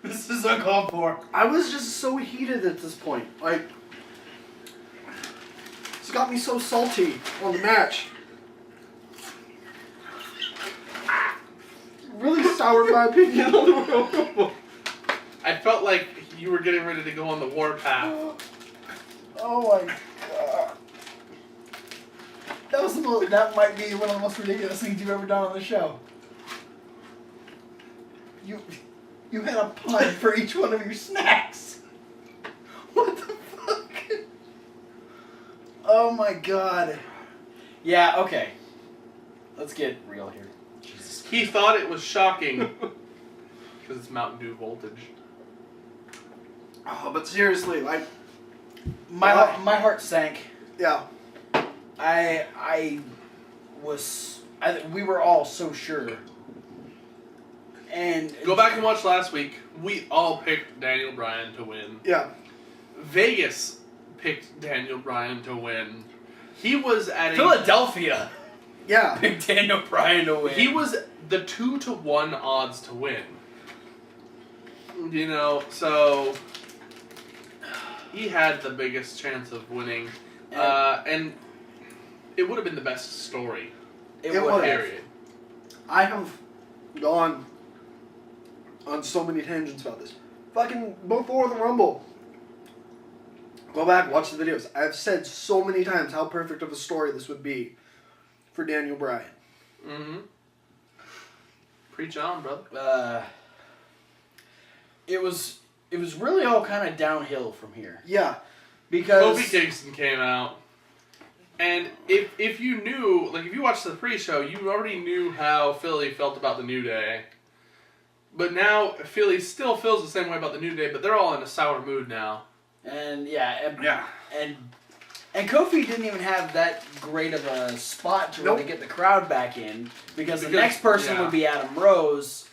This is uncalled for. I was just so heated at this point. Like, it's got me so salty on the match. Really soured my opinion on the Royal Rumble. I felt like you were getting ready to go on the warpath. Oh my god. That might be one of the most ridiculous things you've ever done on the show. You had a pun for each one of your snacks. What the fuck? Oh my god. Yeah, okay. Let's get real here. Jesus. He thought it was shocking because it's Mountain Dew voltage. Oh, but seriously, like, My heart sank. yeah. We were all so sure. And Go back and watch last week. We all picked Daniel Bryan to win. Yeah. Vegas picked Daniel Bryan to win. He was at Philadelphia Yeah. picked Daniel Bryan to win. He was the 2-to-1 odds to win. You know, so he had the biggest chance of winning, and it would have been the best story. It would would have. Period. I have gone on so many tangents about this. Fucking before the Rumble. Go back, watch the videos. I've said so many times how perfect of a story this would be for Daniel Bryan. Mm-hmm. Preach on, brother. It was really all kind of downhill from here. Yeah. Because Kofi Kingston came out, and if you knew, like if you watched the pre-show, you already knew how Philly felt about the New Day. But now Philly still feels the same way about the New Day, but they're all in a sour mood now. And and Kofi didn't even have that great of a spot to really get the crowd back in because the next person would be Adam Rose,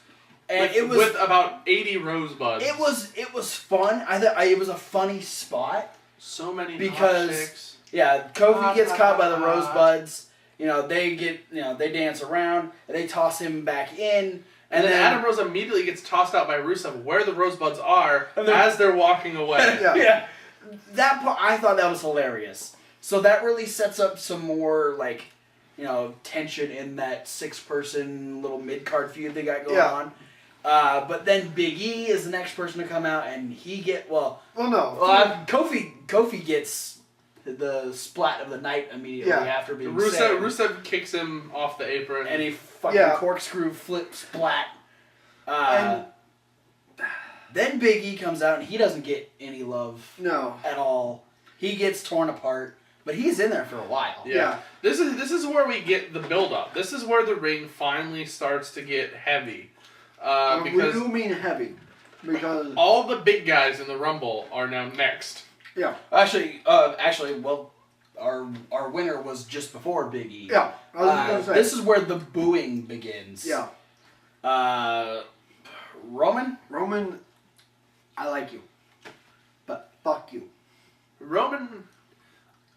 and it was with about 80 rosebuds. It was fun. I thought it was a funny spot. So many because hot chicks. Yeah, Kofi gets caught by the rosebuds. You know, they dance around and they toss him back in. And then Adam Rose immediately gets tossed out by Rusev where the rosebuds are as they're walking away. Yeah. That part, I thought that was hilarious. So that really sets up some more, like, you know, tension in that 6-person little mid-card feud they got going on. But then Big E is the next person to come out, and he Kofi gets the splat of the night immediately after being saved. Rusev kicks him off the apron. And he fucking corkscrew flip splat. Then Big E comes out and he doesn't get any love at all. He gets torn apart, but he's in there for a while. Yeah. This is where we get the build up. This is where the ring finally starts to get heavy. Because we do mean heavy. Because all the big guys in the Rumble are now next. Yeah. Actually, well, our winner was just before Big E. Yeah. I was gonna say. This is where the booing begins. Yeah. Roman, I like you, but fuck you. Roman,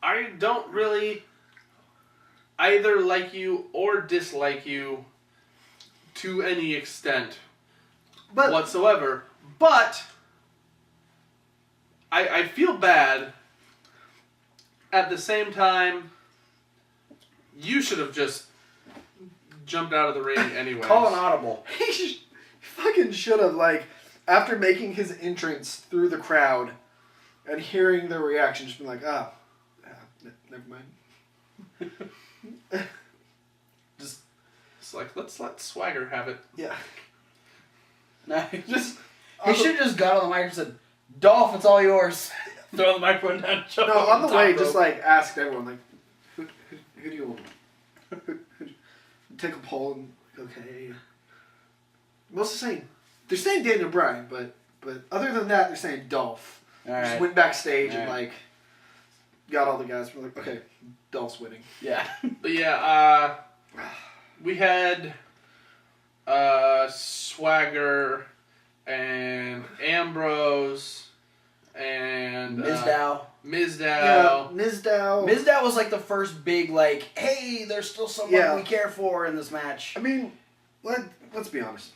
I don't really either like you or dislike you to any extent whatsoever. But I feel bad. At the same time, you should have just jumped out of the ring anyway. Call an audible. He fucking should have, like, after making his entrance through the crowd and hearing their reaction, just been like, never mind. Just like, let's let Swagger have it. Yeah. No, he should have just got on the mic and said, Dolph, it's all yours. Throw the microphone down. No, on the way, just like asked everyone, like, who do you want? Take a poll and okay. Most are saying they're saying Daniel Bryan, but other than that, they're saying Dolph. Just went backstage and like got all the guys. We're like, okay, Dolph's winning. Yeah, but yeah, we had Swagger and Ambrose. And Mizdow. Yeah, Mizdow. Mizdow was like the first big, like, hey, there's still someone we care for in this match. I mean, let's be honest.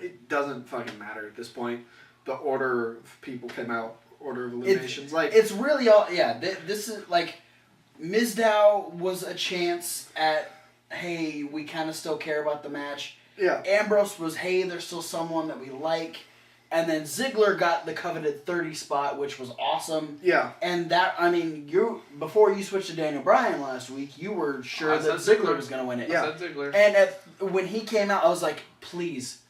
it doesn't fucking matter at this point. The order of people came out, order of eliminations. It's really all... Yeah, this is, like... Mizdow was a chance at, hey, we kind of still care about the match. Yeah. Ambrose was, hey, there's still someone that we like. And then Ziggler got the coveted 30 spot, which was awesome. Yeah. And that, I mean, before you switched to Daniel Bryan last week, you were sure that Ziggler was going to win it. Yeah. I said Ziggler. And when he came out, I was like, please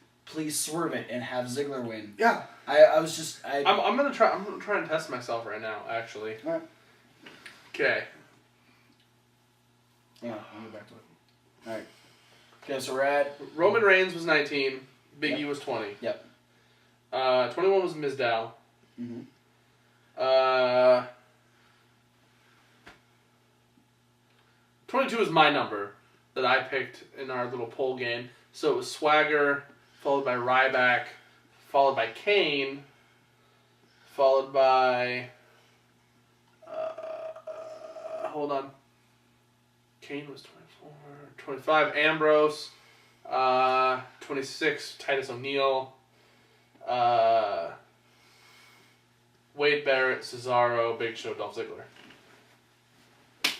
swerve it and have Ziggler win. Yeah. I was just... I'm gonna try and test myself right now, actually. All right. Okay. Yeah, I'll get back to it. All right. Okay, so we're at... Roman Reigns was 19. Big E was 20. Yep. 21 was Mizdow. Mm-hmm. 22 is my number that I picked in our little poll game. So it was Swagger, followed by Ryback, followed by Kane, followed by... hold on. Kane was 24, 25, Ambrose, 26, Titus O'Neil, Wade Barrett, Cesaro, Big Show, Dolph Ziggler.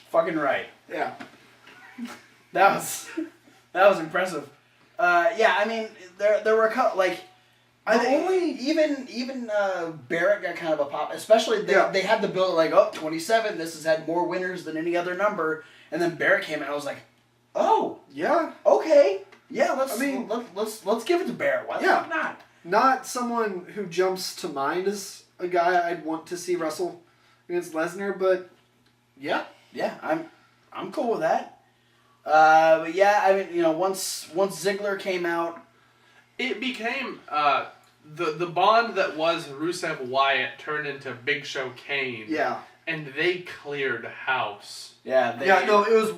Fucking right. Yeah. That was impressive. Yeah, I mean, there were a couple, like... Even Barrett got kind of a pop, especially they had the build like 27. This has had more winners than any other number, and then Barrett came and I was like, oh yeah, okay, yeah, let's give it to Barrett. Why the fuck not? Not someone who jumps to mind as a guy I'd want to see wrestle against Lesnar, but yeah, I'm cool with that. But yeah, I mean, once Ziggler came out, it became the bond that was Rusev Wyatt turned into Big Show Kane. Yeah. And they cleared house. Yeah, it was...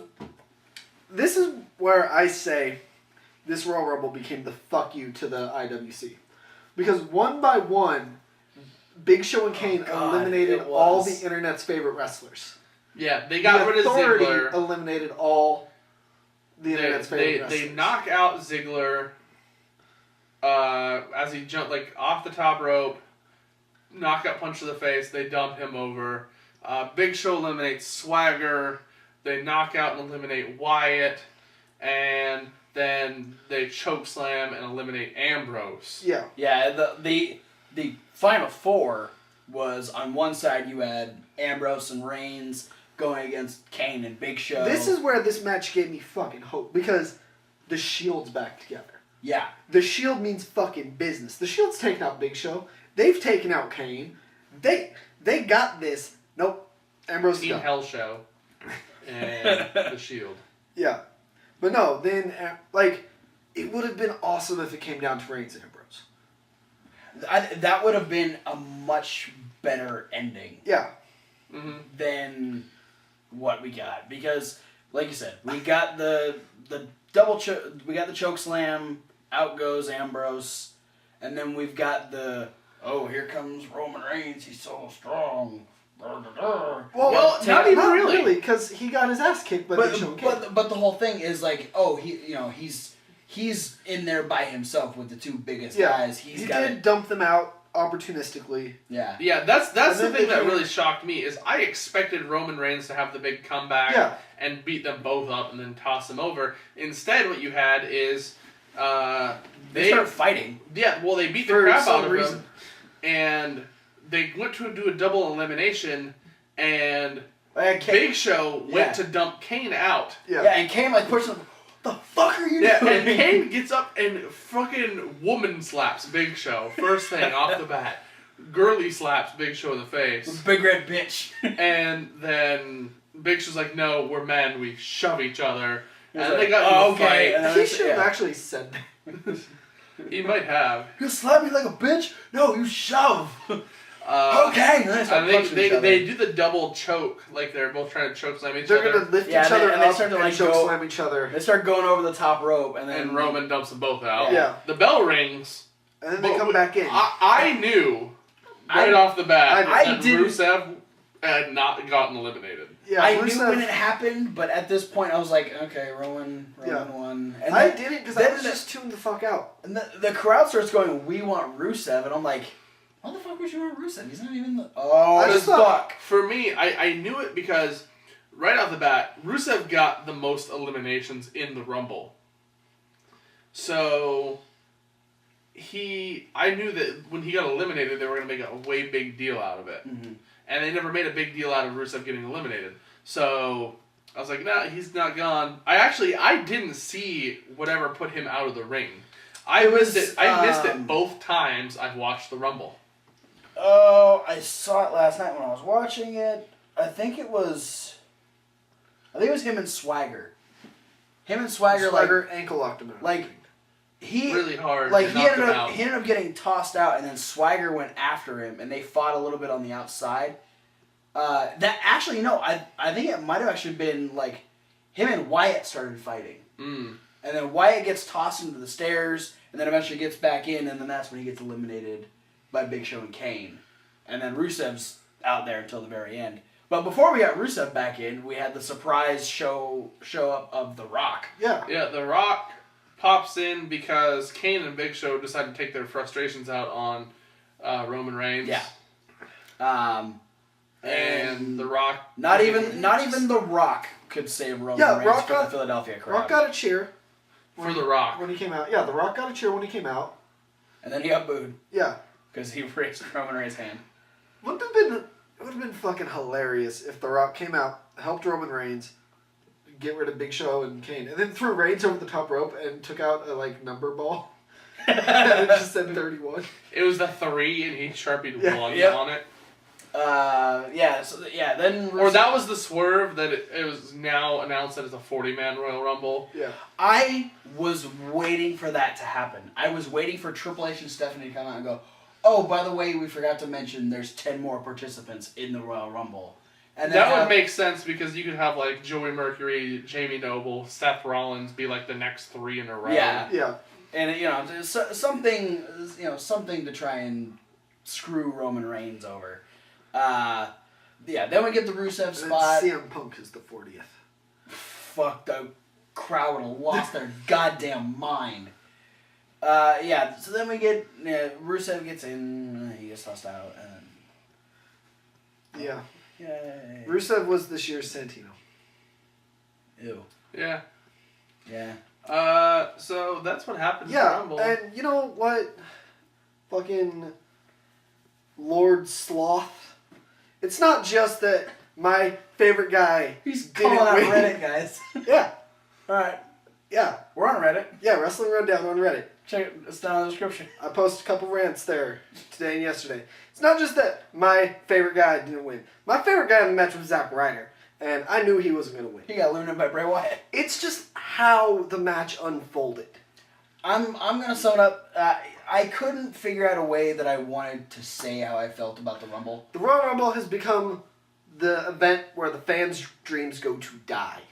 This is where I say this Royal Rumble became the fuck you to the IWC. Because one by one, Big Show and Kane eliminated all the internet's favorite wrestlers. Yeah, they got rid of Ziggler. Eliminated all the internet's favorite wrestlers. They knock out Ziggler... as he jumped off the top rope, knockout punch to the face, they dump him over. Big Show eliminates Swagger, they knock out and eliminate Wyatt, and then they choke slam and eliminate Ambrose. Yeah. Yeah, the final four was on one side you had Ambrose and Reigns going against Kane and Big Show. This is where this match gave me fucking hope because the Shield's back together. Yeah. The Shield means fucking business. The Shield's taken out Big Show. They've taken out Kane. They got this. Nope. Ambrose is Team gone. Hell Show. And the Shield. Yeah. But no, then, it would have been awesome if it came down to Reigns and Ambrose. That would have been a much better ending. Yeah. Mm-hmm. Than what we got. Because, like you said, we got the we got the choke slam, out goes Ambrose, and then we've got here comes Roman Reigns, he's so strong. Well, not even really, because he got his ass kicked by Big Show. But the whole thing is he's in there by himself with the two biggest guys. He did dump them out opportunistically. Yeah. Yeah, that's the thing that really shocked me is I expected Roman Reigns to have the big comeback and beat them both up and then toss them over. Instead, what you had is they start fighting. Yeah, well, they beat the crap out of him, and they went to do a double elimination, and Big Show went to dump Kane out. Yeah, and Kane pushed him. The fuck are you doing? And Kane gets up and fucking woman slaps Big Show. First thing off the bat. Girly slaps Big Show in the face. Big red bitch. And then Big Show's like, no, we're men. We shove each other. And then like, they got into a fight. He should have actually said that. He might have. You slap me like a bitch? No, you shove. Okay. They do the double choke, like they're both trying to choke slam each other. They're gonna lift each other up and start to choke slam each other. They start going over the top rope, and then Roman dumps them both out. Yeah. The bell rings, and then they come back in. I knew right off the bat that Rusev had not gotten eliminated. Yeah, I Rusev, knew when it happened, but at this point I was like, okay, Roman won. And I then, did it because I was just tuned the fuck out. And the crowd starts going, we want Rusev, and I'm like, why the fuck would you want Rusev? He's not even the... Oh, I just thought... For me, I knew it because right off the bat, Rusev got the most eliminations in the Rumble. So... I knew that when he got eliminated, they were going to make a way big deal out of it. Mm-hmm. And they never made a big deal out of Rusev getting eliminated. So I was like, nah, he's not gone. I didn't see whatever put him out of the ring. I missed it both times I've watched the Rumble. Oh, I saw it last night when I was watching it. I think it was him and Swagger. Swagger ankle locked him out. Like, he really hard. Like, to he knock ended him up out. he ended up getting tossed out, and then Swagger went after him, and they fought a little bit on the outside. I think it might have actually been like him and Wyatt started fighting, and then Wyatt gets tossed into the stairs, and then eventually gets back in, and then that's when he gets eliminated by Big Show and Kane, and then Rusev's out there until the very end. But before we got Rusev back in, we had the surprise show up of The Rock. Yeah. Yeah, The Rock pops in because Kane and Big Show decided to take their frustrations out on Roman Reigns. Yeah. And The Rock... Not even The Rock could save Roman Reigns from the Philadelphia crowd. Rock got a cheer. For The Rock. When he came out. Yeah, The Rock got a cheer when he came out. And then he got booed. Yeah. Because he raised Roman Reigns' hand. It would have been fucking hilarious if The Rock came out, helped Roman Reigns, get rid of Big Show and Kane, and then threw Reigns over the top rope and took out a number ball. And it just said 31. It was the 3 and he sharpied 1 on it. Then... Or that was the swerve that it was now announced that it's a 40-man Royal Rumble. Yeah. I was waiting for that to happen. I was waiting for Triple H and Stephanie to come out and go, oh, by the way, we forgot to mention there's 10 more participants in the Royal Rumble. And that would make sense because you could have Joey Mercury, Jamie Noble, Seth Rollins be the next 3 in a row. Yeah. And something to try and screw Roman Reigns over. Then we get the Rusev spot. And CM Punk is the 40th. Fuck, the crowd would have lost their goddamn mind. So then we get Rusev gets in, he gets tossed out, and yeah. Yay. Rusev was this year's Santino. Ew. Yeah. Yeah. So that's what happened in Yeah, the Rumble. and you know what? Fucking Lord Sloth. It's not just that my favorite guy He's didn't calling out win. Reddit, guys. Yeah. Alright. Yeah. We're on Reddit. Yeah, Wrestling Rundown on Reddit. Check it. It's down in the description. I posted a couple rants there today and yesterday. It's not just that my favorite guy didn't win. My favorite guy in the match was Zack Ryder, and I knew he wasn't going to win. He got eliminated by Bray Wyatt. It's just how the match unfolded. I'm going to sum it up. I couldn't figure out a way that I wanted to say how I felt about the Rumble. The Royal Rumble has become the event where the fans' dreams go to die.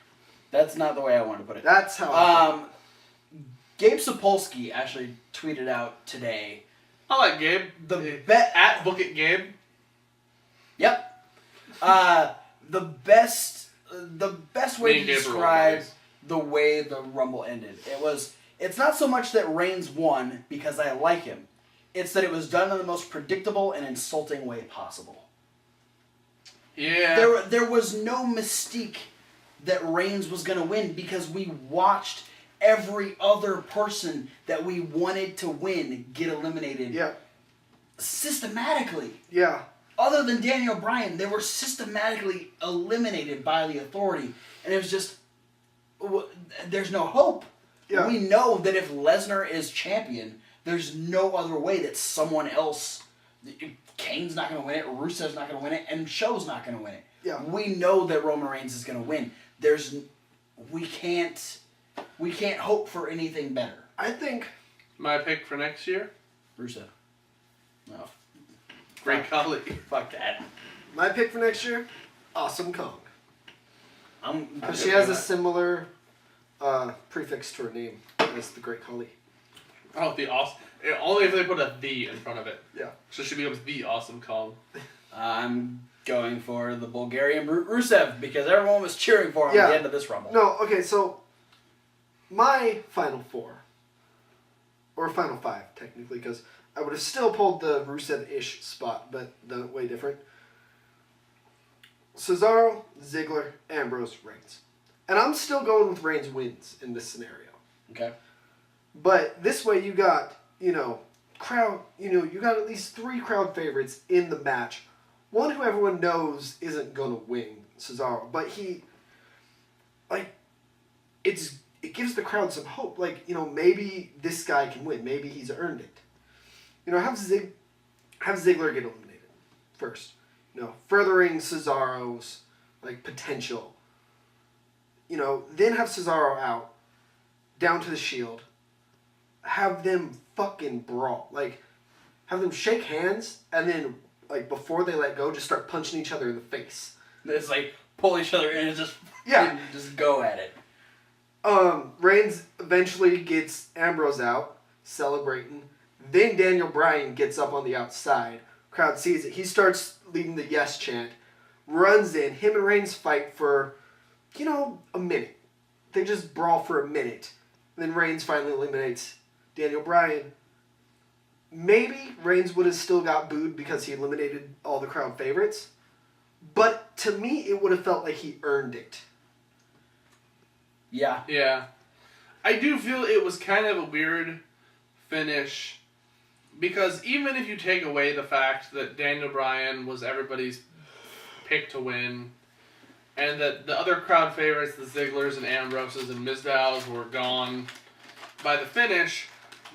That's not the way I wanted to put it. That's how I feel. Gabe Sapolsky actually tweeted out today. I like Gabe. At Book It Gabe. Yep. The best way to describe the way the Rumble ended. It's not so much that Reigns won because I like him. It's that it was done in the most predictable and insulting way possible. Yeah. There was no mystique that Reigns was going to win because we watched every other person that we wanted to win get eliminated. Yeah. Systematically. Yeah. Other than Daniel Bryan, they were systematically eliminated by the Authority. And it was just, there's no hope. Yeah. We know that if Lesnar is champion, there's no other way that someone else, Kane's not going to win it, Rusev's not going to win it, and Show's not going to win it. Yeah. We know that Roman Reigns is going to win. We can't hope for anything better. I think my pick for next year? Rusev. No. Great Khali. Fuck that. my pick for next year, Awesome Kong. Because She has a similar prefix to her name as the Great Khali. Oh, the awesome. Only if they put a "the" in front of it. Yeah. So she becomes the Awesome Kong. I'm going for the Bulgarian Brute Rusev because everyone was cheering for him at the end of this Rumble. No, okay, so my final four, or final five technically, because I would have still pulled the Rusev-ish spot, but done it way different. Cesaro, Ziggler, Ambrose, Reigns. And I'm still going with Reigns wins in this scenario. Okay. But this way you got, you got at least 3 crowd favorites in the match. One who everyone knows isn't going to win, Cesaro, but it gives the crowd some hope. Maybe this guy can win. Maybe he's earned it. Have Ziggler get eliminated first. Furthering Cesaro's, potential. Then have Cesaro out, down to the Shield. Have them fucking brawl. Have them shake hands, and then, before they let go, just start punching each other in the face. It's pull each other in and just go at it. Reigns eventually gets Ambrose out, celebrating. Then Daniel Bryan gets up on the outside. Crowd sees it. He starts leading the yes chant. Runs in. Him and Reigns fight for, a minute. They just brawl for a minute. Then Reigns finally eliminates Daniel Bryan. Maybe Reigns would have still got booed because he eliminated all the crowd favorites. But to me, it would have felt like he earned it. Yeah. Yeah. I do feel it was kind of a weird finish because even if you take away the fact that Daniel Bryan was everybody's pick to win and that the other crowd favorites, the Zigglers and Ambroses and Mizdows were gone by the finish,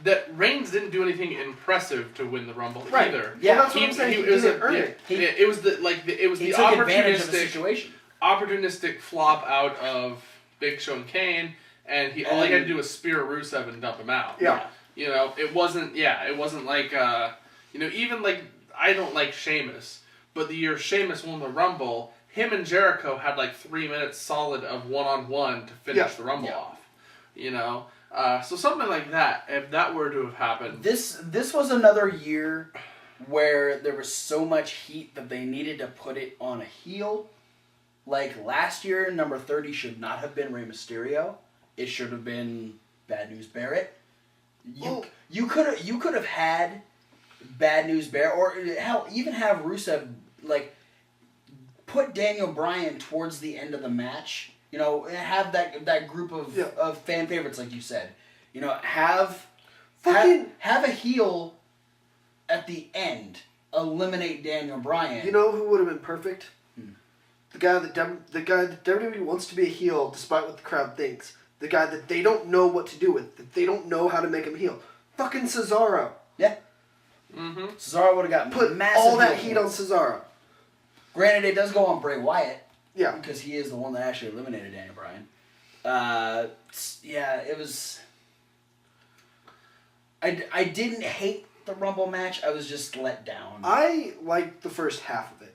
that Reigns didn't do anything impressive to win the Rumble either. Yeah, well, that's what I'm saying. He didn't earn it. It was the opportunistic flop out of Big Show and Kane, and all he had to do was spear Rusev and dump him out. Yeah. It wasn't like, even I don't like Sheamus, but the year Sheamus won the Rumble, him and Jericho had 3 minutes solid of one-on-one to finish the Rumble off. So something like that, if that were to have happened. This was another year where there was so much heat that they needed to put it on a heel. Last year, number 30 should not have been Rey Mysterio. It should have been Bad News Barrett. You could have had Bad News Barrett, or hell, even have Rusev put Daniel Bryan towards the end of the match. Have that group of fan favorites, like you said. Have a heel at the end eliminate Daniel Bryan. You know who would have been perfect? The guy that WWE wants to be a heel despite what the crowd thinks. The guy that they don't know what to do with. That they don't know how to make him heel. Fucking Cesaro. Yeah. Mm-hmm. Cesaro would have got put massive all that heel heat on points. Cesaro. Granted, it does go on Bray Wyatt. Yeah. Because he is the one that actually eliminated Daniel Bryan. It was... I didn't hate the Rumble match. I was just let down. I liked the first half of it.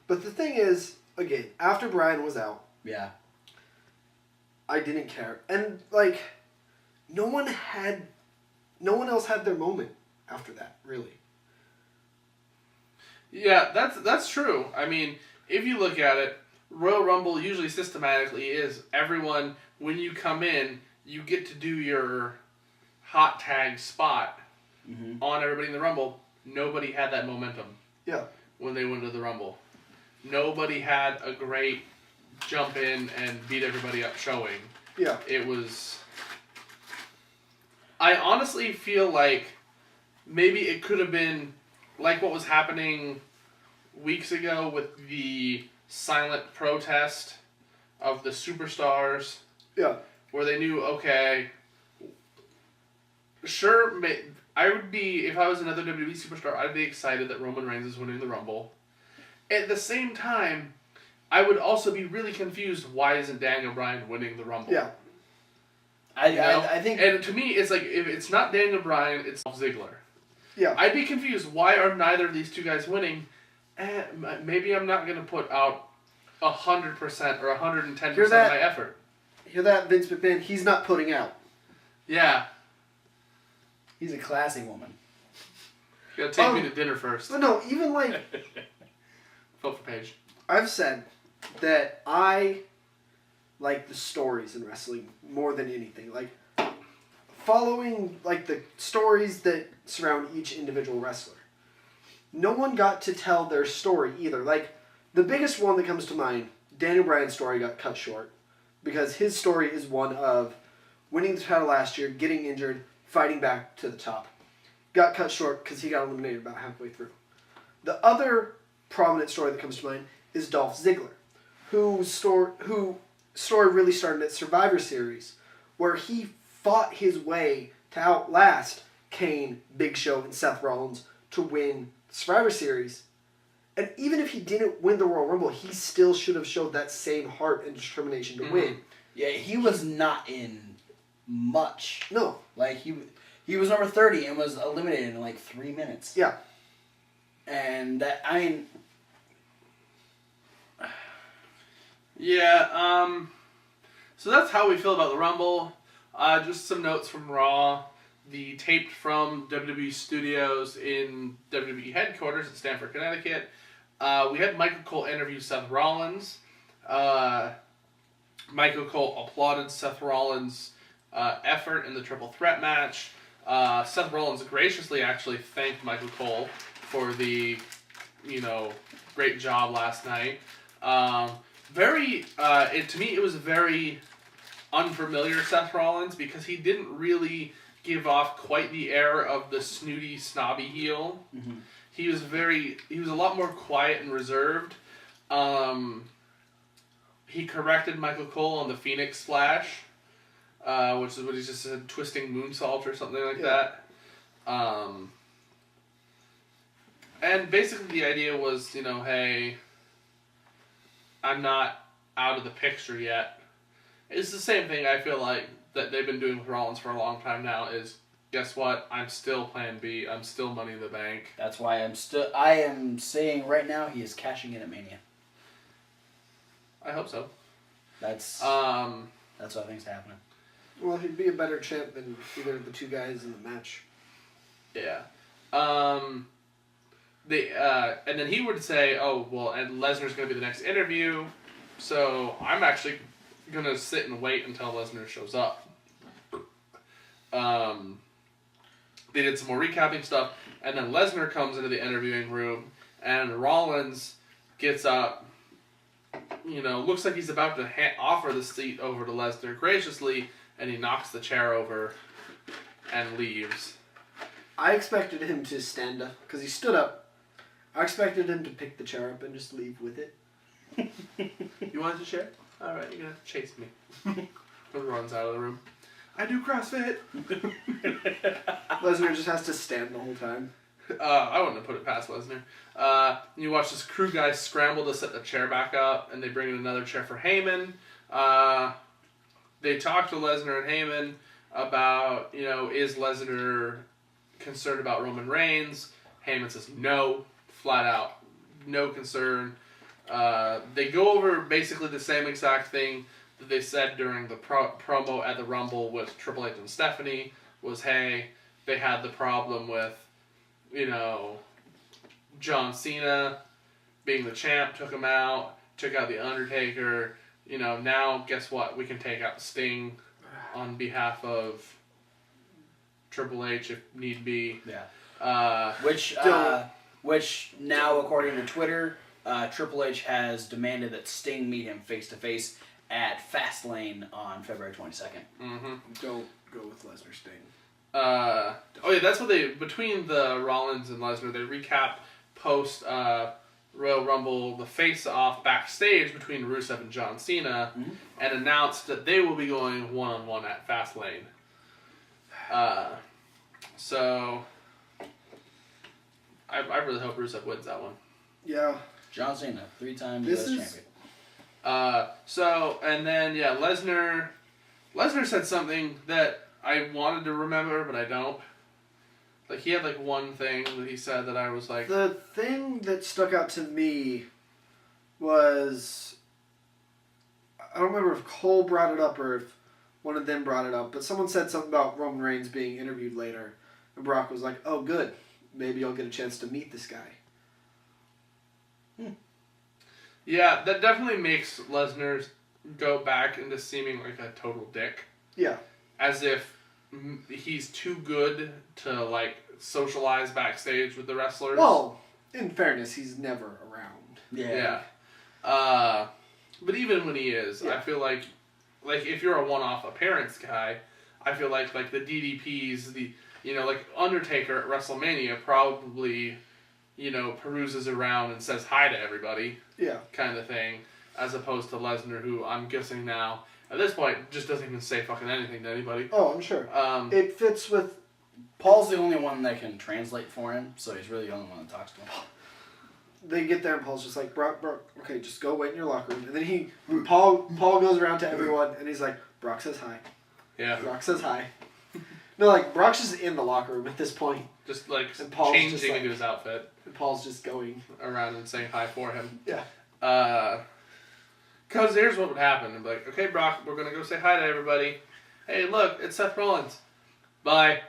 But the thing is, again, after Bryan was out... Yeah. I didn't care. And, no one else had their moment after that, really. Yeah, that's true. I mean, if you look at it, Royal Rumble usually systematically is everyone, when you come in, you get to do your hot tag spot on everybody in the Rumble. Nobody had that momentum. Yeah. When they went to the Rumble. Nobody had a great jump in and beat everybody up showing. Yeah. It was... I honestly feel like maybe it could have been like what was happening weeks ago with the silent protest of the superstars. Yeah. Where they knew, okay, sure, I would be, if I was another WWE superstar, I'd be excited that Roman Reigns is winning the Rumble. At the same time, I would also be really confused, why isn't Daniel Bryan winning the Rumble? Yeah. I think... And to me, it's if it's not Daniel Bryan, it's Ziggler. Yeah. I'd be confused, why are neither of these two guys winning? Maybe I'm not going to put out 100% or 110% of my effort. Hear that, Vince McMahon? He's not putting out. Yeah. He's a classy woman. You gotta take me to dinner first. But no, even like Vote for Paige. I've said that I like the stories in wrestling more than anything. Like following like the stories that surround each individual wrestler. No one got to tell their story either. Like the biggest one that comes to mind, Daniel Bryan's story got cut short because his story is one of winning the title last year, getting injured, fighting back to the top. Got cut short because he got eliminated about halfway through. The other prominent story that comes to mind is Dolph Ziggler, whose story really started at Survivor Series, where he fought his way to outlast Kane, Big Show, and Seth Rollins to win Survivor Series. And even if he didn't win the Royal Rumble, he still should have showed that same heart and determination to win. Yeah, he was not in much. No. Like, he was number 30 and was eliminated in like 3 minutes. Yeah. And that, I mean... Yeah, so that's how we feel about the Rumble. Just some notes from Raw. The taped from WWE Studios in WWE headquarters in Stamford, Connecticut. We had Michael Cole interview Seth Rollins. Michael Cole applauded Seth Rollins' effort in the triple threat match. Seth Rollins graciously actually thanked Michael Cole for the, great job last night. To me, it was very unfamiliar Seth Rollins because he didn't really give off quite the air of the snooty, snobby heel. Mm-hmm. He was a lot more quiet and reserved. He corrected Michael Cole on the Phoenix Splash, which is what he just said, twisting moonsault or something like that. And basically the idea was, hey, I'm not out of the picture yet. It's the same thing I feel like that they've been doing with Rollins for a long time now is, guess what? I'm still Plan B. I'm still Money in the Bank. That's why I am saying right now he is cashing in at Mania. I hope so. That's what thing's happening. Well, he'd be a better champ than either of the two guys in the match. Yeah. And then he would say, oh, well, and Lesnar's going to be the next interview, so I'm actually going to sit and wait until Lesnar shows up. They did some more recapping stuff, and then Lesnar comes into the interviewing room, and Rollins gets up, looks like he's about to offer the seat over to Lesnar graciously, and he knocks the chair over and leaves. I expected him to stand up, because he stood up. I expected him to pick the chair up and just leave with it. You wanted to share? Alright, you're going to have to chase me. Runs out of the room. I do CrossFit! Lesnar just has to stand the whole time. I wouldn't have put it past Lesnar. You watch this crew guy scramble to set the chair back up, and they bring in another chair for Heyman. They talk to Lesnar and Heyman about, is Lesnar concerned about Roman Reigns? Heyman says no, flat out, no concern. They go over basically the same exact thing that they said during the promo at the Rumble with Triple H and Stephanie, was, hey, they had the problem with, John Cena being the champ, took him out, took out The Undertaker. Now, guess what? We can take out Sting on behalf of Triple H if need be. Yeah. Which now, according to Twitter, Triple H has demanded that Sting meet him face-to-face at Fastlane on February 22nd. Mm-hmm. Don't go with Lesnar Sting. That's what between the Rollins and Lesnar, they recap post Royal Rumble, the face-off backstage between Rusev and John Cena, and announced that they will be going one-on-one at Fastlane. So I really hope Rusev wins that one. Yeah. John Cena, 3-time U.S. champion. And then, Lesnar said something that I wanted to remember, but I don't. Like, he had, one thing that he said that I was like... The thing that stuck out to me was... I don't remember if Cole brought it up or if one of them brought it up, but someone said something about Roman Reigns being interviewed later. And Brock was like, oh, good. Maybe I'll get a chance to meet this guy. Yeah, that definitely makes Lesnar go back into seeming like a total dick. Yeah. As if he's too good to, like, socialize backstage with the wrestlers. Well, in fairness, he's never around. Yeah. But even when he is, I feel like if you're a one-off appearance guy, I feel like the DDPs, like Undertaker at WrestleMania probably, peruses around and says hi to everybody. Yeah. Kind of thing, as opposed to Lesnar, who I'm guessing now at this point just doesn't even say fucking anything to anybody. Oh, I'm sure. It fits with. Paul's the only one that can translate for him, so he's really the only one that talks to him. They get there and Paul's just like, Brock, okay, just go wait in your locker room. And then Paul goes around to everyone and he's like, Brock says hi. Yeah. Brock says hi. No, like, Brock's just in the locker room at this point. Just like Paul's changing just, like, into his outfit. And Paul's just going around and saying hi for him. Yeah. Because here's what would happen. I'm like, okay, Brock, we're going to go say hi to everybody. Hey, look, it's Seth Rollins. Bye.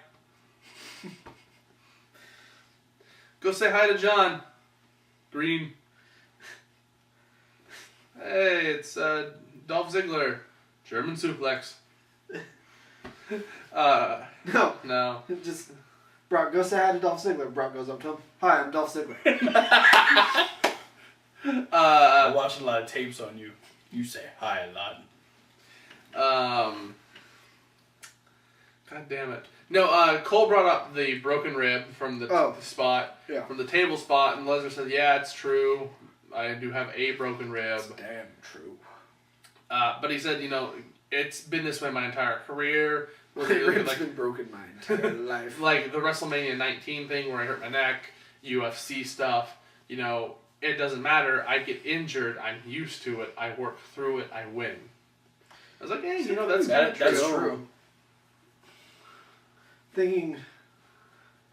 Go say hi to John Green. Hey, it's Dolph Ziggler. German suplex. No. Just, Brock, go say hi to Dolph Ziggler. Brock goes up to him. Hi, I'm Dolph Ziggler. I watched a lot of tapes on you. You say hi a lot. God damn it. No, Cole brought up the broken rib from the spot. Yeah. From the table spot, and Lesnar said, yeah, it's true. I do have a broken rib. That's damn true. But he said, it's been this way my entire career. My rib's been broken my entire life. Like the WrestleMania 19 thing where I hurt my neck, UFC stuff, it doesn't matter. I get injured. I'm used to it. I work through it. I win. I was like, hey, that's kind of true. That's true. Thinking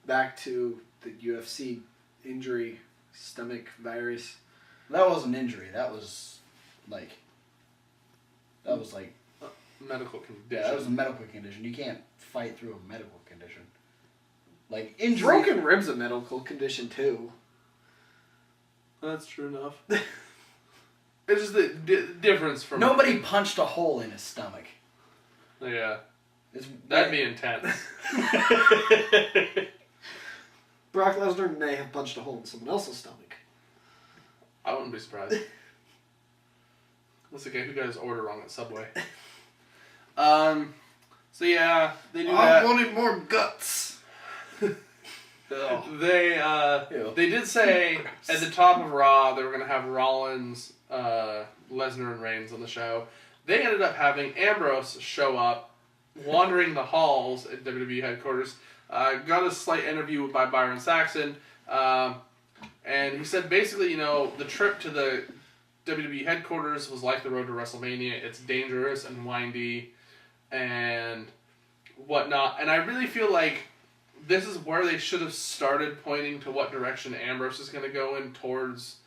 back to the UFC injury, stomach virus. That wasn't an injury. That was like medical condition. Yeah, that was a medical condition. You can't fight through a medical condition. Like injury. Broken rib's a medical condition too. That's true enough. It's just the difference from... Nobody punched a hole in his stomach. Yeah. That'd be intense. Brock Lesnar may have punched a hole in someone else's stomach. I wouldn't be surprised. That's the guy who got his order wrong at Subway. So yeah, they do that. I wanted more guts. They did say at the top of Raw they were going to have Rollins, Lesnar, and Reigns on the show. They ended up having Ambrose show up, wandering the halls at WWE headquarters. Got a slight interview by Byron Saxton, and he said basically, the trip to the WWE headquarters was like the road to WrestleMania. It's dangerous and windy and whatnot. And I really feel like this is where they should have started pointing to what direction Ambrose is going to go in towards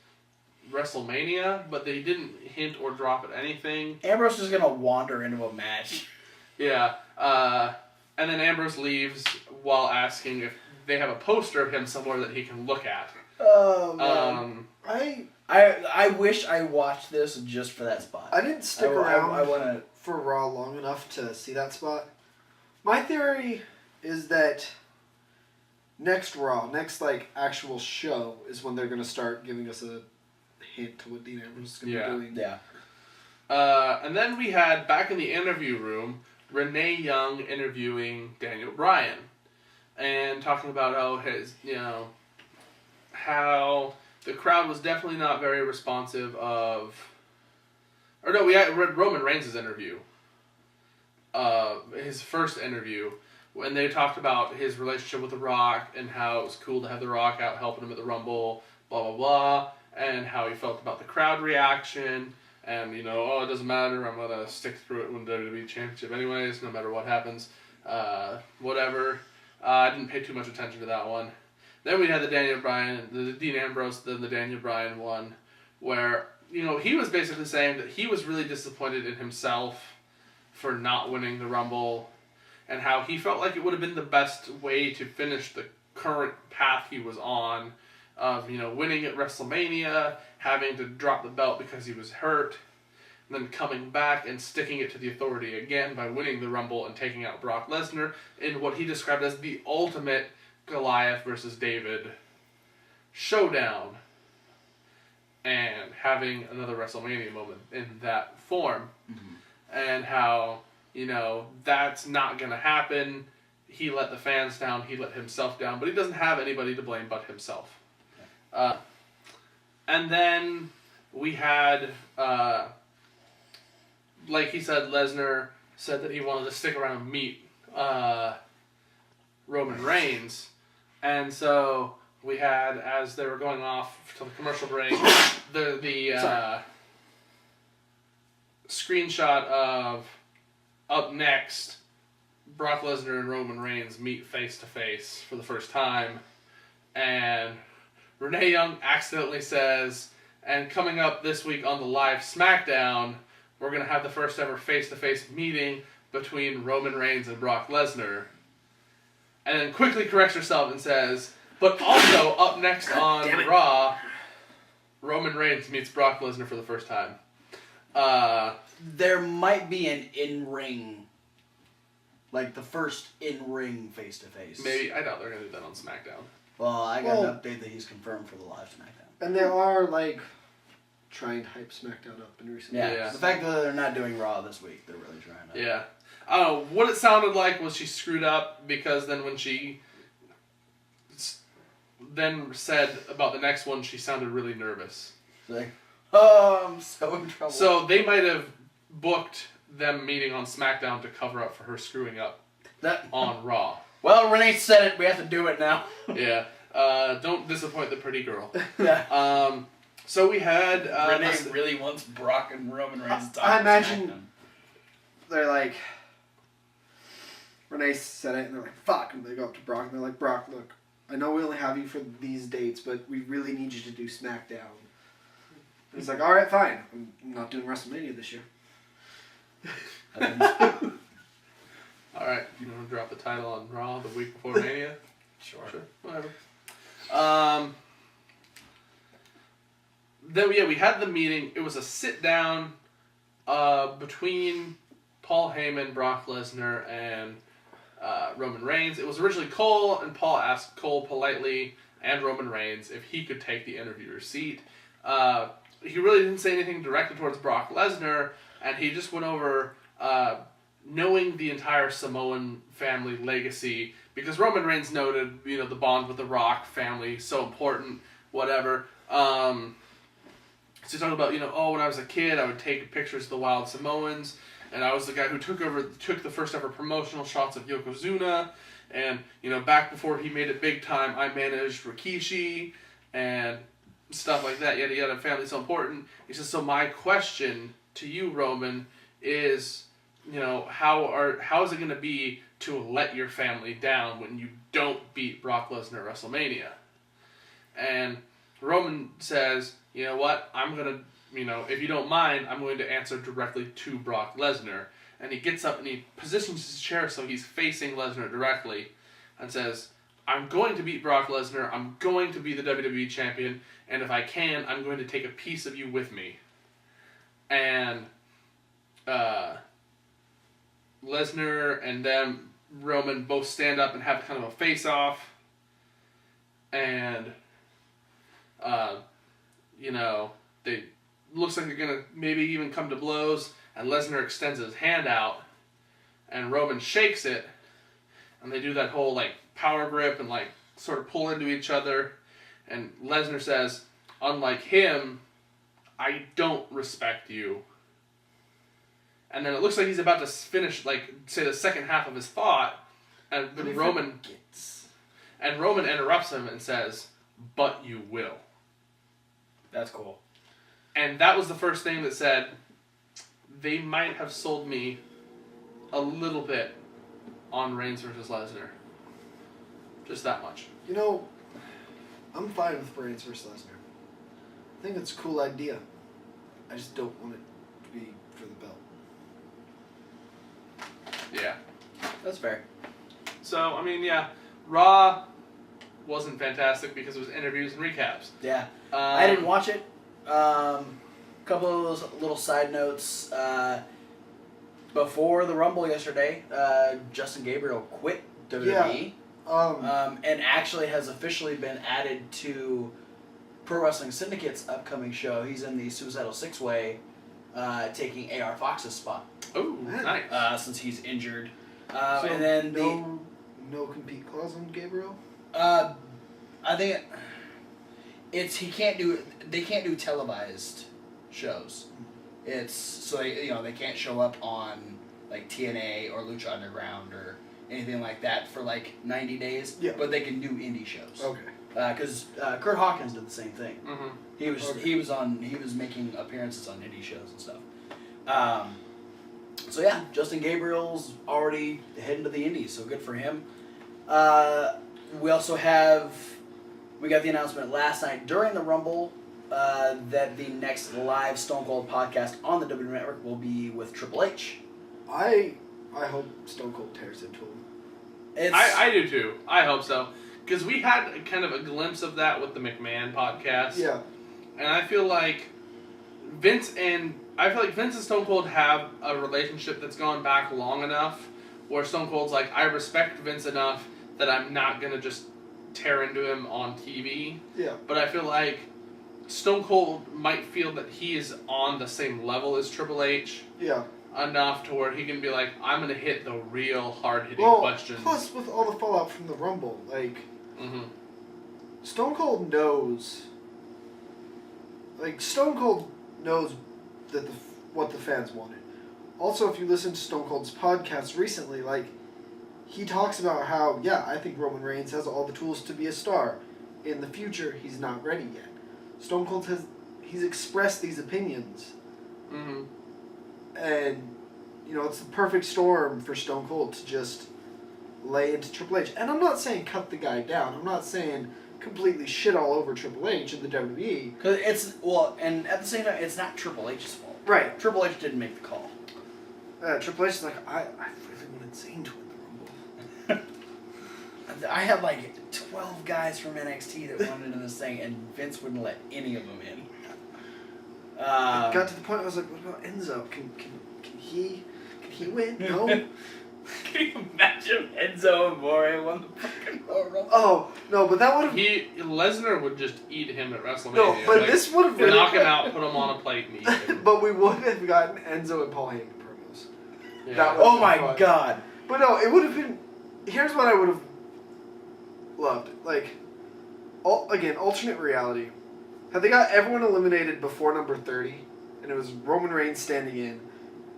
WrestleMania, but they didn't hint or drop at anything. Ambrose is going to wander into a match. Yeah. And then Ambrose leaves while asking if they have a poster of him somewhere that he can look at. Oh, man. I wish I watched this just for that spot. I didn't stick around I wanna... for Raw long enough to see that spot. My theory is that next Raw, actual show, is when they're going to start giving us a hint to what Dean Ambrose is going to be doing. Yeah. And then we had, back in the interview room, Renee Young interviewing Daniel Bryan. And talking about how the crowd was definitely not very responsive of... Or no, we had Roman Reigns' interview. His first interview. When they talked about his relationship with The Rock and how it was cool to have The Rock out helping him at the Rumble, blah, blah, blah. And how he felt about the crowd reaction. And, it doesn't matter. I'm going to stick through it when WWE Championship anyways, no matter what happens. Whatever. I didn't pay too much attention to that one. Then we had the Dean Ambrose, then the Daniel Bryan one, where, he was basically saying that he was really disappointed in himself for not winning the Rumble, and how he felt like it would have been the best way to finish the current path he was on of, winning at WrestleMania, having to drop the belt because he was hurt, and then coming back and sticking it to the Authority again by winning the Rumble and taking out Brock Lesnar in what he described as the ultimate Goliath versus David showdown, and having another WrestleMania moment in that form. And how, that's not going to happen. He let the fans down, he let himself down, but he doesn't have anybody to blame but himself. And then we had, like he said, Lesnar said that he wanted to stick around and meet Roman Reigns. And so we had, as they were going off to the commercial break, the screenshot of up next, Brock Lesnar and Roman Reigns meet face to face for the first time, and Renee Young accidentally says, and coming up this week on the live SmackDown, we're going to have the first ever face to face meeting between Roman Reigns and Brock Lesnar, and then quickly corrects herself and says, but also up next on Raw, Roman Reigns meets Brock Lesnar for the first time. There might be an in-ring, like the first in-ring face-to-face. Maybe. I doubt they're going to do that on SmackDown. Well, I got an update that he's confirmed for the live SmackDown. And they are, trying to hype SmackDown up in recent Yeah, Yeah. the fact that they're not doing Raw this week, they're really trying to. Yeah. I don't know. What it sounded like was she screwed up because then when she then said about the next one, she sounded really nervous. Like, oh, I'm so in trouble. So they might have booked them meeting on SmackDown to cover up for her screwing up on Raw. Well, Renee said it. We have to do it now. Yeah. Don't disappoint the pretty girl. Yeah. So we had... Renee really wants Brock and Roman Reigns to talk I to imagine SmackDown. they're like... Renee said it, and they're like, fuck. And they go up to Brock, and they're like, Brock, look, I know we only have you for these dates, but we really need you to do SmackDown. And he's like, alright, fine. I'm not doing WrestleMania this year. Alright, you want to drop the title on Raw the week before Mania? Sure. Whatever. Then we had the meeting. It was a sit down between Paul Heyman, Brock Lesnar, and Roman Reigns. It was originally Cole, and Paul asked Cole politely and Roman Reigns if he could take the interviewer's seat. He really didn't say anything directed towards Brock Lesnar, and he just went over knowing the entire Samoan family legacy, because Roman Reigns noted, the bond with the Rock family, so important, whatever. So he talked about, when I was a kid, I would take pictures of the Wild Samoans, and I was the guy who took the first ever promotional shots of Yokozuna, and, back before he made it big time, I managed Rikishi, and stuff like that, yada yada, family so important. He says, so my question to you, Roman, is, how is it going to be to let your family down when you don't beat Brock Lesnar at WrestleMania? And Roman says, you know what, I'm going to, if you don't mind, I'm going to answer directly to Brock Lesnar. And he gets up and he positions his chair so he's facing Lesnar directly and says, I'm going to beat Brock Lesnar, I'm going to be the WWE champion, and if I can, I'm going to take a piece of you with me. And Lesnar and them, Roman, both stand up and have kind of a face-off. And, they looks like they're going to maybe even come to blows. And Lesnar extends his hand out. And Roman shakes it. And they do that whole, power grip and, sort of pull into each other. And Lesnar says, unlike him, I don't respect you. And then it looks like he's about to finish, say the second half of his thought, and Roman interrupts him and says, but you will. That's cool. And that was the first thing that said, they might have sold me a little bit on Reigns versus Lesnar. Just that much. I'm fine with Reigns versus Lesnar. I think it's a cool idea. I just don't want it to be for the belt. Yeah. That's fair. So, I mean, yeah, Raw wasn't fantastic because it was interviews and recaps. Yeah. I didn't watch it. Couple of those little side notes. Before the Rumble yesterday, Justin Gabriel quit WWE. And actually has officially been added to Pro Wrestling Syndicate's upcoming show. He's in the Suicidal Six-Way, taking AR Fox's spot. Oh, nice. Since he's injured. So and then no compete clause on Gabriel? I think they can't do televised shows. It's so they can't show up on like TNA or Lucha Underground or anything like that for like 90 days. Yeah. But they can do indie shows. Okay. Because Kurt Hawkins did the same thing. Mm-hmm. He was making appearances on indie shows and stuff. So yeah, Justin Gabriel's already heading to the indies, so good for him. We also we got the announcement last night during the Rumble that the next live Stone Cold podcast on the WWE Network will be with Triple H. I hope Stone Cold tears into him. I do too. I hope so. Because we had kind of a glimpse of that with the McMahon podcast. Yeah. And I feel like Vince and Stone Cold have a relationship that's gone back long enough where Stone Cold's like, I respect Vince enough that I'm not going to just tear into him on TV. Yeah. But I feel like Stone Cold might feel that he is on the same level as Triple H. Yeah. Enough to where he can be like, I'm going to hit the real hard-hitting questions. Plus, with all the fallout from the Rumble, like, mm-hmm. Stone Cold knows that what the fans wanted. Also, if you listen to Stone Cold's podcast recently, like, he talks about how, yeah, I think Roman Reigns has all the tools to be a star. In the future, he's not ready yet. Stone Cold he's expressed these opinions. Mm-hmm. And, it's the perfect storm for Stone Cold to just lay into Triple H. And I'm not saying cut the guy down. I'm not saying completely shit all over Triple H in the WWE. Because and at the same time, it's not Triple H's fault. Right. Triple H didn't make the call. Triple H is like, I really wanted Zayn to win the Rumble. I had like 12 guys from NXT that wanted in this thing, and Vince wouldn't let any of them in. It got to the point I was like, what about Enzo? Can he win? No. Can you imagine Enzo Amore won the fucking Royal Rumble? Oh no, but that would have. Lesnar would just eat him at WrestleMania. No, but this would have really knock him out, put him on a plate, and eat him. But we would have gotten Enzo and Paul Heyman promos. Yeah. Oh my god! But no, it would have been. Here's what I would have loved. Like, alternate reality. Had they got everyone eliminated before number 30, and it was Roman Reigns standing in,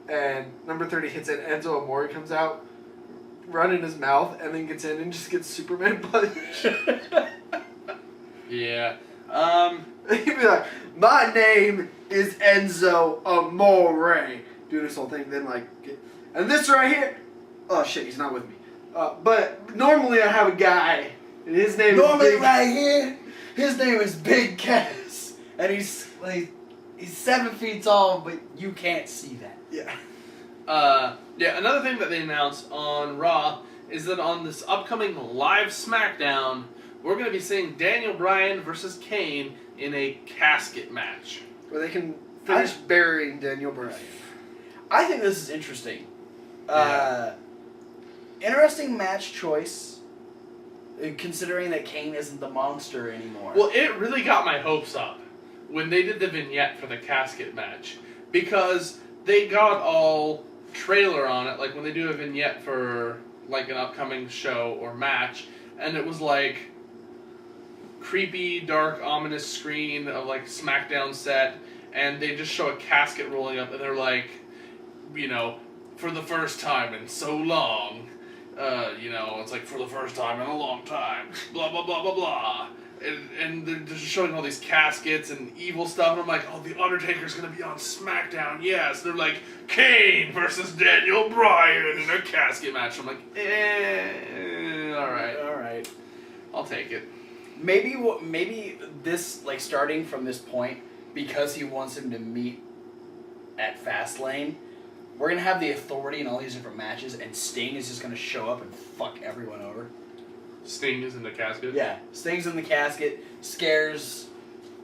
and number 30 hits it, Enzo Amore comes out, run in his mouth, and then gets in and just gets Superman punch. Yeah. He'd be like, my name is Enzo Amore. Do this whole thing, then and this right here, oh shit, he's not with me. But normally I have a guy, and his name is Big... right here, his name is Big Cass, and he's 7 feet tall, but you can't see that. Yeah. Yeah, another thing that they announced on Raw is that on this upcoming live SmackDown, we're going to be seeing Daniel Bryan versus Kane in a casket match. Where they can finish burying Daniel Bryan. I think this is interesting. Yeah. Interesting match choice, considering that Kane isn't the monster anymore. Well, it really got my hopes up when they did the vignette for the casket match, because they got all trailer on it, like when they do a vignette for like an upcoming show or match, and it was like creepy, dark, ominous screen of like SmackDown set, and they just show a casket rolling up, and they're like, for the first time in so long, it's like for the first time in a long time, blah blah blah blah blah. And they're just showing all these caskets and evil stuff, and I'm like, oh, The Undertaker's gonna be on SmackDown, yes. They're like, Kane versus Daniel Bryan in a casket match. I'm like, alright. I'll take it. Maybe this, starting from this point, because he wants him to meet at Fastlane, we're gonna have the Authority in all these different matches, and Sting is just gonna show up and fuck everyone over. Sting is in the casket? Yeah, Sting's in the casket, scares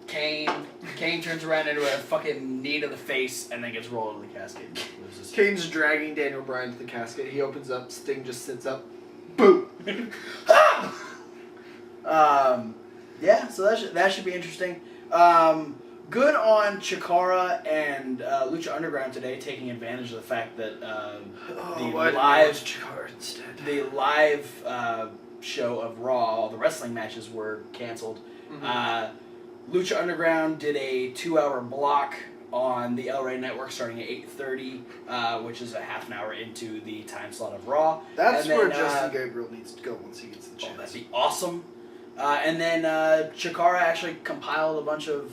Kane. Kane turns around into a fucking knee to the face, and then gets rolled in the casket. Loses. Kane's dragging Daniel Bryan to the casket. He opens up. Sting just sits up. Boom. Yeah, so that should be interesting. Good on Chikara and Lucha Underground today, taking advantage of the fact that the live show of Raw, all the wrestling matches were canceled. Mm-hmm. Lucha Underground did a 2-hour block on the El Rey Network starting at 8:30, which is a half an hour into the time slot of Raw. That's and where then, Justin Gabriel needs to go once he gets the chance. That'd be awesome. And then Chikara actually compiled a bunch of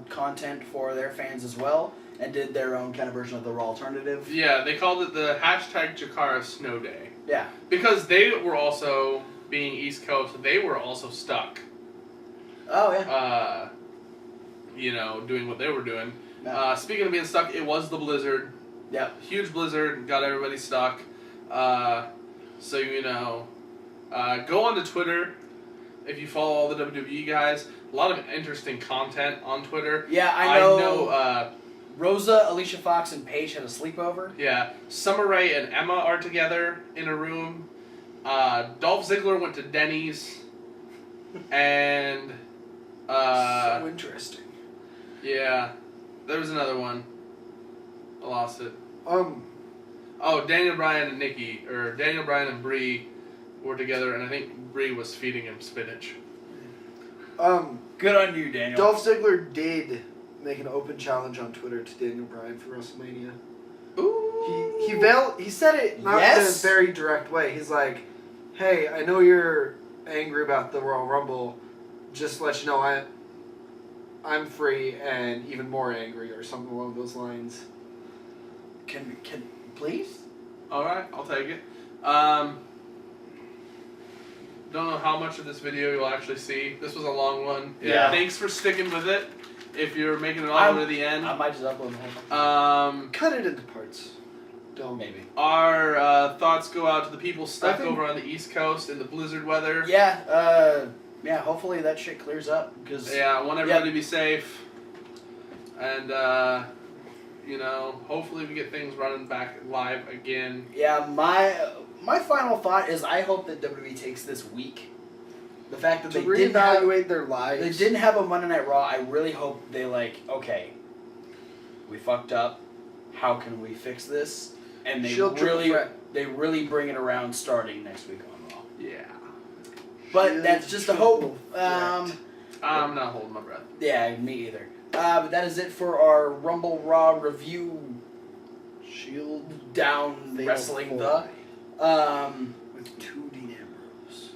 content for their fans as well, and did their own kind of version of the Raw alternative. Yeah, they called it the hashtag Chikara Snow Day. Yeah. Because they were also, being East Coast, they were also stuck. Oh, yeah. Doing what they were doing. Yeah. Speaking of being stuck, it was the blizzard. Yeah. Huge blizzard, got everybody stuck. So, go on to Twitter. If you follow all the WWE guys, a lot of interesting content on Twitter. Yeah, I know Rosa, Alicia Fox, and Paige had a sleepover. Yeah, Summer Rae and Emma are together in a room. Dolph Ziggler went to Denny's. And... so interesting. Yeah, there was another one. I lost it. Oh, Daniel Bryan and Nikki, or Daniel Bryan and Brie were together, and I think Brie was feeding him spinach. Good on you, Daniel. Dolph Ziggler did make an open challenge on Twitter to Daniel Bryan for WrestleMania. Ooh. He said it not in a very direct way. He's like, "Hey, I know you're angry about the Royal Rumble. Just to let you know, I'm free and even more angry," or something along those lines. Can please? All right, I'll take it. Don't know how much of this video you'll actually see. This was a long one. Yeah. Thanks for sticking with it. If you're making it all the way to the end. I might just upload the whole thing. Cut it into parts. Don't. Maybe. Our thoughts go out to the people stuck over on the East Coast in the blizzard weather. Yeah, hopefully that shit clears up. I want everybody to be safe. And, hopefully we get things running back live again. Yeah, my final thought is I hope that WWE takes this week. The fact that to they reevaluate their lives. They didn't have a Monday Night Raw. I really hope they okay, we fucked up. How can we fix this? And they really bring it around starting next week on Raw. Yeah. But that's just a hope. I'm not holding my breath. Yeah, me either. But that is it for our Rumble Raw review. Shield down wrestling with 2 Dean Ambrose.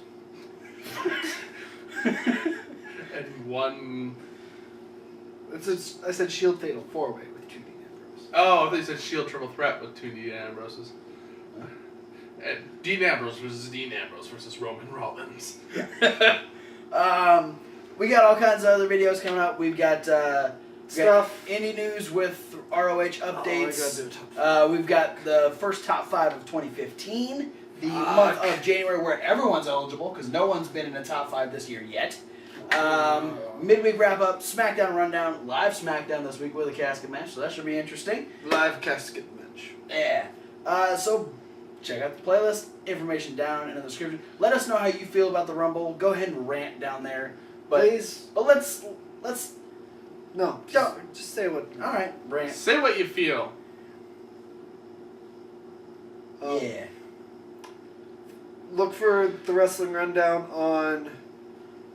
And one. I said Shield Fatal 4-Way with 2 Dean Ambrose. Oh, I thought you said Shield Triple Threat with 2 Dean Ambroses. And Dean Ambrose versus Roman Rollins. We got all kinds of other videos coming up. We've got Stuff. indie news with ROH updates. Oh, we've got the first top 5 of 2015. The month of January where everyone's eligible because no one's been in the top 5 this year yet. Midweek wrap up, SmackDown rundown, live SmackDown this week with a casket match, so that should be interesting. Live casket match. Yeah. So check out the playlist, information down in the description. Let us know how you feel about the Rumble. Go ahead and rant down there. Please. But let's no. Just say what. All right, rant. Say what you feel. Yeah. Look for the Wrestling Rundown on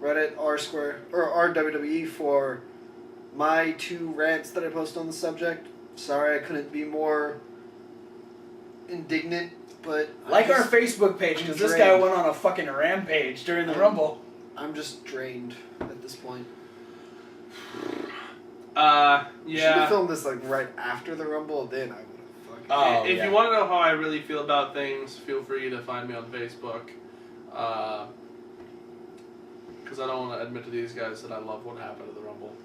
Reddit, or WWE for my 2 rants that I post on the subject. Sorry I couldn't be more indignant, but... Our Facebook page, because this guy went on a fucking rampage during the Rumble. I'm just drained at this point. Yeah. You should have filmed this right after the Rumble, then I would have fucking... If you want to know how I really feel about things, feel free to find me on Facebook. Because I don't want to admit to these guys that I love what happened at the Rumble.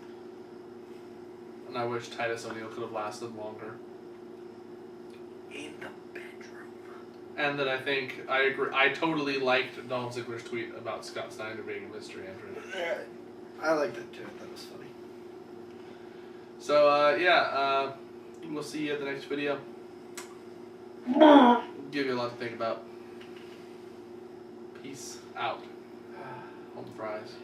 And I wish Titus O'Neil could have lasted longer. in the bedroom. And then I think I agree. I totally liked Dolph Ziggler's tweet about Scott Steiner being a mystery entrant. I liked it too. That was funny. So we'll see you at the next video. Give you a lot to think about. Peace out. Home fries.